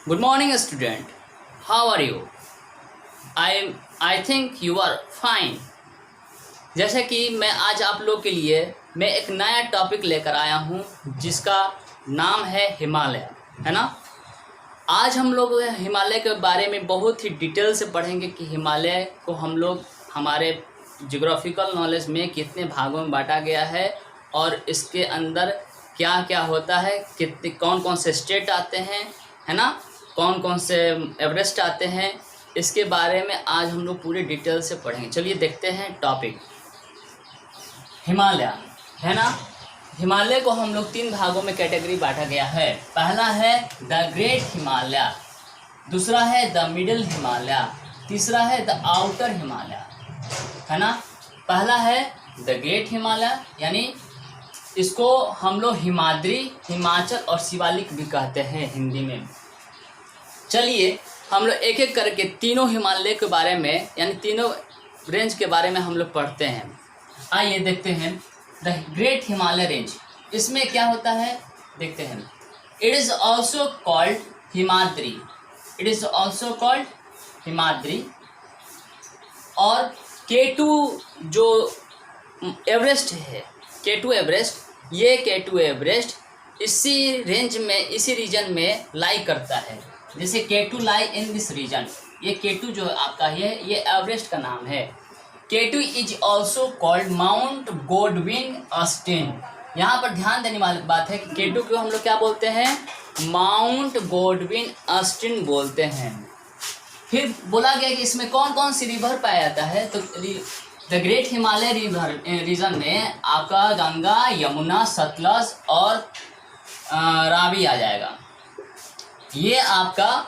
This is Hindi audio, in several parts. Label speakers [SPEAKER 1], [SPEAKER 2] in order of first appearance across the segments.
[SPEAKER 1] Good morning, student. How are you? I think you are fine. जैसे कि मैं आज आप लोग के लिए मैं एक नया टॉपिक लेकर आया हूँ जिसका नाम है हिमालय, है ना। आज हम लोग हिमालय के बारे में बहुत ही डिटेल से पढ़ेंगे कि हिमालय को हम लोग हमारे ज्योग्राफिकल नॉलेज में कितने भागों में बांटा गया है और इसके अंदर क्या क्या होता है, कितने कौन कौन से स्टेट आते हैं, है ना, कौन कौन से एवरेस्ट आते हैं, इसके बारे में आज हम लोग पूरे डिटेल से पढ़ेंगे। चलिए देखते हैं टॉपिक हिमालय, है ना। हिमालय को हम लोग 3 भागों में कैटेगरी बांटा गया है। पहला है द ग्रेट हिमालय, दूसरा है द मिडिल हिमालय, तीसरा है द आउटर हिमालय, है ना। पहला है द ग्रेट हिमालय, यानी इसको हम लोग हिमाद्री, हिमाचल और शिवालिक भी कहते हैं हिंदी में। चलिए हम लोग एक एक करके तीनों हिमालय के बारे में, यानी तीनों रेंज के बारे में हम लोग पढ़ते हैं। आइए देखते हैं द ग्रेट हिमालय रेंज। इसमें क्या होता है देखते हैं। It is also called Himadri, it is also called Himadri. और K2 जो एवरेस्ट है, K2 एवरेस्ट, ये K2 एवरेस्ट इसी रेंज में, इसी रीजन में लाई करता है। जैसे K2 lie in this reason, ये K2 जो आपका है ये एवरेस्ट का नाम है। K2 is also called mount Godwin Austin. यहाँ पर ध्यान देने वाली बात है कि K2 को हम लोग क्या बोलते हैं, माउंट गोडविन ऑस्टिन बोलते हैं। फिर बोला गया कि इसमें कौन कौन सी रिवर पाया जाता है, तो the great Himalaya river region में आपका गंगा, यमुना, सतलज और रावी आ जाएगा। ये आपका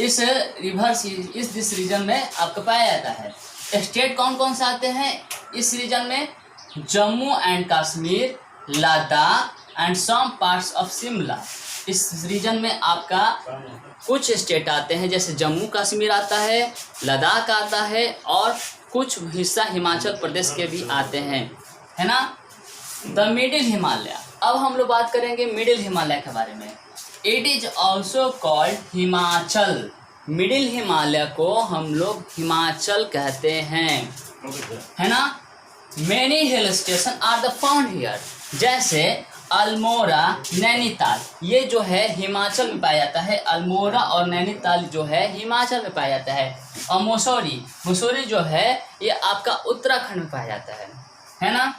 [SPEAKER 1] इस रिवर इस दिस रीजन में आपका पाया जाता है। स्टेट कौन कौन से आते हैं इस रीजन में, Jammu and Kashmir, Ladakh and some parts of Shimla. इस रीजन में आपका कुछ स्टेट आते हैं, जैसे जम्मू कश्मीर आता है, लद्दाख आता है और कुछ हिस्सा हिमाचल प्रदेश के भी आते हैं, है ना। द मिडिल हिमालय, अब हम लोग बात करेंगे मिडिल हिमालय के बारे में। It is also called Himachal. Middle Himalaya को हम लोग हिमाचल कहते हैं, है ना। Many hill station are the found here, जैसे अल्मोड़ा, नैनीताल, ये जो है हिमाचल में पाया जाता है। अल्मोड़ा और नैनीताल जो है हिमाचल में पाया जाता है। और मसूरी, मसूरी जो है ये आपका उत्तराखंड में पाया जाता है ना।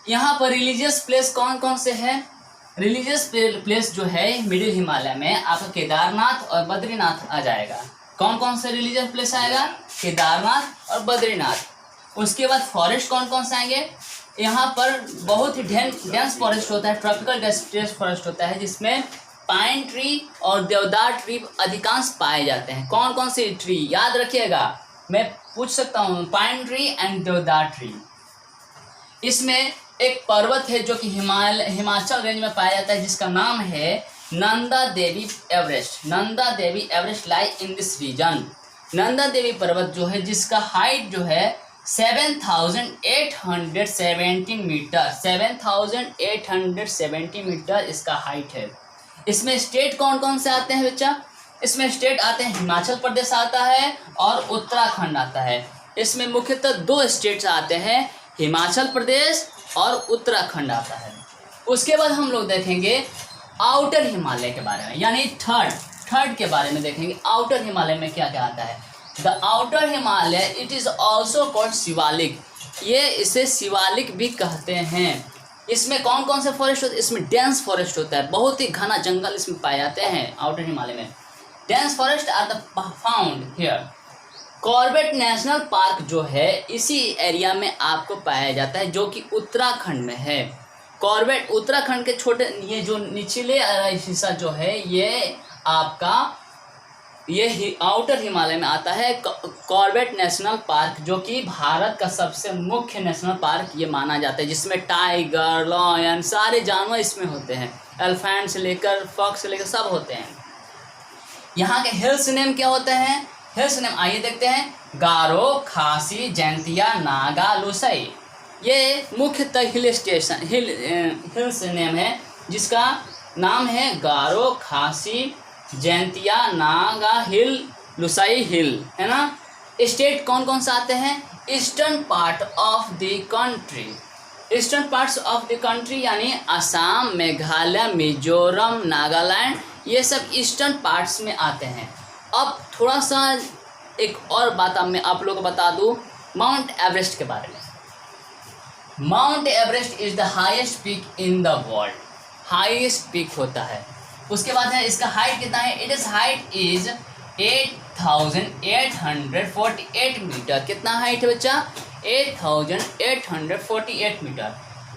[SPEAKER 1] यहाँ पर रिलीजियस प्लेस कौन कौन से हैं, रिलीजियस प्लेस जो है मिडिल हिमालय में आपका केदारनाथ और बद्रीनाथ आ जाएगा। कौन कौन से रिलीजियस प्लेस आएगा, केदारनाथ और बद्रीनाथ। उसके बाद फॉरेस्ट कौन कौन से आएंगे, यहाँ पर बहुत ही डेंस फॉरेस्ट होता है, ट्रॉपिकल डेंस फॉरेस्ट होता है, जिसमें पाइन ट्री और देवदार ट्री अधिकांश पाए जाते हैं। कौन कौन से ट्री याद रखिएगा, मैं पूछ सकता हूँ, पाइन ट्री एंड देवदार ट्री। इसमें एक पर्वत है जो कि हिमाचल रेंज में पाया जाता है, जिसका नाम है Nanda Devi Everest. Nanda Devi Everest lie in this region. Nanda Devi पर्वत जो है, जिसका हाइट जो है 7,817 मीटर, 7,870 मीटर इसका हाइट है। इसमें स्टेट कौन कौन से आते हैं बच्चा, इसमें स्टेट आते हैं, हिमाचल प्रदेश आता है और उत्तराखंड आता है। इसमें मुख्यतः 2 स्टेट्स आते हैं, हिमाचल प्रदेश और उत्तराखंड आता है। उसके बाद हम लोग देखेंगे आउटर हिमालय के बारे में, यानी थर्ड के बारे में देखेंगे। आउटर हिमालय में क्या क्या आता है। The outer Himalaya it is also called Shivalik, ये इसे शिवालिक भी कहते हैं। इसमें कौन कौन से फॉरेस्ट होते हैं, इसमें डेंस फॉरेस्ट होता है, बहुत ही घना जंगल इसमें पाए जाते हैं आउटर हिमालय में। Dense forest are the found here. Corbett national park जो है इसी एरिया में आपको पाया जाता है, जो कि उत्तराखंड में है। कॉर्बेट उत्तराखंड के छोटे, ये जो निचले हिस्सा जो है ये आपका ये आउटर हिमालय में आता है। कॉर्बेट नेशनल पार्क जो कि भारत का सबसे मुख्य नेशनल पार्क ये माना जाता है, जिसमें टाइगर, लॉयन, सारे जानवर इसमें होते हैं, एलिफेंट से लेकर फॉक्स से लेकर सब होते हैं। यहाँ के हिल्स नेम क्या होते हैं, हिल्स नेम आइए देखते हैं। गारो, खासी, जैंतिया, नागा, लुसाई, ये मुख्यतः हिल्स नेम है, जिसका नाम है गारो, खासी, जैंतिया, नागा हिल, लुसाई हिल, है ना। स्टेट कौन कौन से आते हैं? Eastern part of the country, eastern parts of the country यानी असम, मेघालय, मिजोरम, नागालैंड, ये सब ईस्टर्न पार्ट्स में आते हैं। अब थोड़ा सा एक और बात मैं आप लोगों को बता दूं माउंट एवरेस्ट के बारे में। Mount Everest is the highest peak in the world, highest peak होता है। उसके बाद है इसका हाइट कितना है? It is height is 8,848 metre. कितना हाइट है बच्चा? 8,848 metre.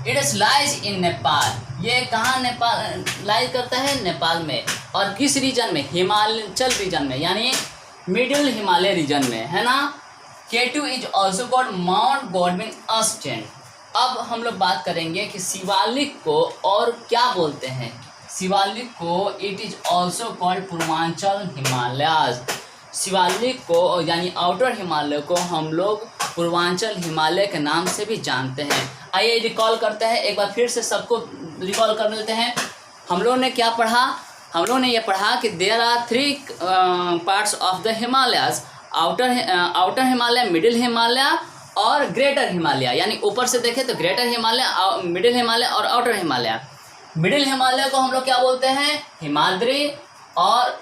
[SPEAKER 1] It is lies in Nepal, ये कहाँ नेपाल लाइज करता है? नेपाल में। और किस रीजन में? हिमाचल रीजन में, यानी मिडिल हिमालय रीजन में, है ना। K2 is also called Mount Godwin Austen. अब हम लोग बात करेंगे कि शिवालिक को और क्या बोलते हैं। शिवालिक को it is also called Purvanchal Himalayas. Shivalik को यानी आउटर हिमालय को हम लोग पूर्वांचल हिमालय के नाम से भी जानते हैं। आइए रिकॉल करते हैं, एक बार फिर से सबको रिकॉल कर लेते हैं। हम लोगों ने क्या पढ़ा? हम लोगों ने ये पढ़ा कि there are 3 parts of the Himalayas, outer Himalaya, middle Himalaya और ग्रेटर हिमालय। यानी ऊपर से देखें तो ग्रेटर हिमालय, मिडिल हिमालय और आउटर हिमालय। मिडिल हिमालय को हम लोग क्या बोलते हैं? हिमाद्री। और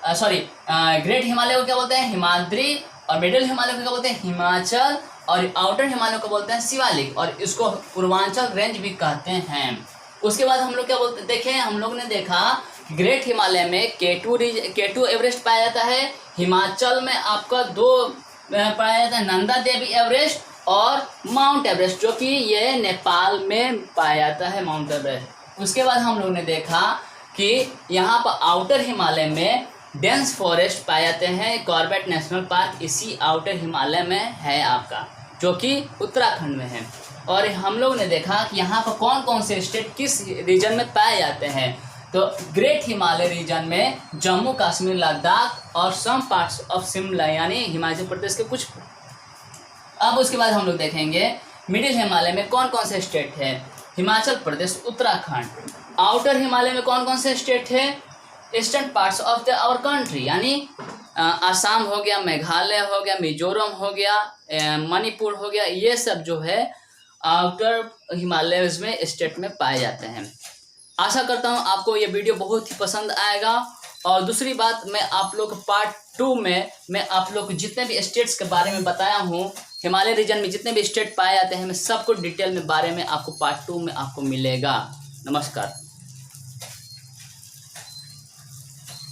[SPEAKER 1] ग्रेट हिमालय को क्या बोलते हैं? हिमाद्री। और मिडिल हिमालय को क्या बोलते हैं? हिमाचल। और आउटर हिमालय को बोलते हैं शिवालिक, और इसको पूर्वांचल रेंज भी कहते हैं। उसके बाद हम लोग क्या बोलते हैं? देखें, हम लोग ने देखा ग्रेट हिमालय में K2 एवरेस्ट पाया जाता है। हिमाचल में आपका 2 पाया जाता है, नंदा देवी एवरेस्ट और माउंट एवरेस्ट, जो कि ये नेपाल में पाया जाता है, माउंट एवरेस्ट। उसके बाद हम लोग ने देखा कि यहाँ पर आउटर हिमालय में डेंस फॉरेस्ट पाए जाते हैं। कॉर्बेट नेशनल पार्क इसी आउटर हिमालय में है आपका, जो कि उत्तराखंड में है। और हम लोग ने देखा कि यहाँ पर कौन कौन से स्टेट किस रीजन में पाए जाते हैं। तो ग्रेट हिमालय रीजन में जम्मू कश्मीर, लद्दाख और सम पार्ट्स ऑफ शिमला यानी हिमाचल प्रदेश के कुछ। अब उसके बाद हम लोग देखेंगे मिडिल हिमालय में कौन कौन से स्टेट है। हिमाचल प्रदेश, उत्तराखंड। आउटर हिमालय में कौन कौन से स्टेट है? Eastern parts of the our country, यानी आसाम हो गया, मेघालय हो गया, मिजोरम हो गया, मणिपुर हो गया, ये सब जो है आउटर हिमालय में स्टेट में पाए जाते हैं। आशा करता हूँ आपको ये वीडियो बहुत ही पसंद आएगा। और दूसरी बात, मैं आप लोग पार्ट 2 में मैं आप लोग जितने भी स्टेट्स के बारे में बताया हूँ, हिमालय रीजन में जितने भी स्टेट पाए जाते हैं, मैं सबको डिटेल में बारे में आपको पार्ट 2 में आपको मिलेगा। नमस्कार।